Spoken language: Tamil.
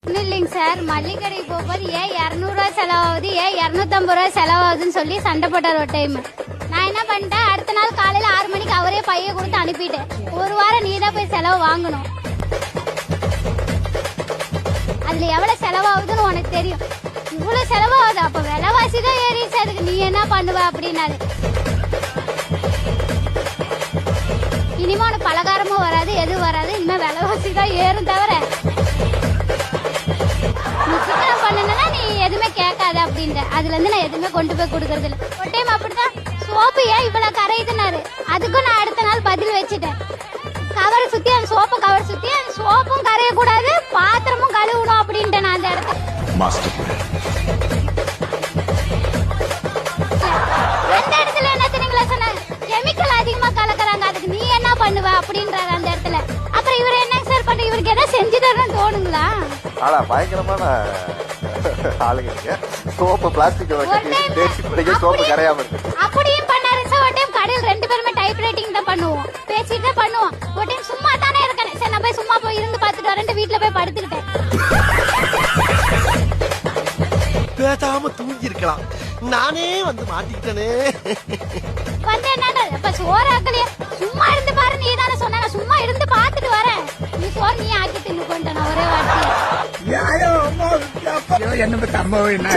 இல்லைங்க சார், மல்லிகை கடைக்கு போகும்போது ஏன் 200 ரூபாய் செலவாகுது, ஏன் 250 ரூபாய் செலவாகுதுன்னு சொல்லி சண்டை போட்டார் ஒரு டைம். நான் என்ன பண்ணிட்டேன், அடுத்த நாள் காலையில 6 மணிக்கு அவரே பைய கொடுத்து அனுப்பிட்டேன். ஒரு வாரம் நீ தான் போய் செலவு வாங்கணும், அதுல எவ்வளவு செலவாகுதுன்னு உனக்கு தெரியும். இவ்வளவு செலவாகுது, அப்ப விலைவாசி தான் ஏறிச்சு, அதுக்கு நீ என்ன பண்ணுவ அப்படின்னாரு. இனிமே உனக்கு பலகாரமும் வராது, எதுவும் வராது, இனிமே விலைவாசி தான் ஏறும் தவிர நீ சிக்கனம் பண்ணனா நீ எதுவுமே கேட்காத அப்படின்ற. அதுல இருந்து நான் எதுவுமே கொண்டு போய் கொடுக்கறது இல்ல. ஒரு டைம் அப்படிதான் சோப்பு ஏன் இவ்வளவு கரையுதுனாரு, அதுக்கும் நான் அடுத்த நாள் பதில் வச்சுட்டேன். கவர் சுத்தி அந்த சோப்பு கவர் சுத்தி அந்த சோப்பும் கரைய கூடாது, பாத்திரமும் கழுவணும் அப்படின்ட்டு நான் அந்த இடத்துல அந்த இடத்துல என்ன தெரியுங்களா சொன்னாங்க, கெமிக்கல் அதிகமா கலக்குறாங்க, அதுக்கு நீ என்ன பண்ணுவ அப்படின்றாரு அந்த இடத்துல. அப்புறம் இவர் என்ன சார் பண்ண, இவருக்கு ஏதாவது செஞ்சு தரணும்னு தோணுங்களா? ஆனா பயங்கரமான ஆளுங்க நீங்க. சோப்பு பிளாஸ்டிக் சோப்பு கரையாம இருக்கு. அப்படியும் பண்ணாரு சார். ஒரு டைம் கடையில் 2 பேருமே டைப் ரைட்டிங் தான் பண்ணுவோம், பேசிட்டு தான் பண்ணுவோம். ஒரு டைம் சும்மா தானே இருக்கேன், சரி நான் போய் சும்மா போய் இருந்து பார்த்துட்டு வரேன், வீட்டுல போய் படுத்துக்கிட்டேன். பேசாம தூங்கி இருக்கலாம், நானே வந்து மாட்டிக்கிட்டேனே. வந்து என்னடா இப்ப சோறாக்கலையே, சும்மா இருந்து பாரு, நீ தானே சொன்னாங்க, சும்மா இருந்து பார்த்துட்டு வரேன், நீ சோறு நீ ஆக்கி தின்னு கொண்டேன் ஒரே வாட்டி. என்ன அம்மா என்ன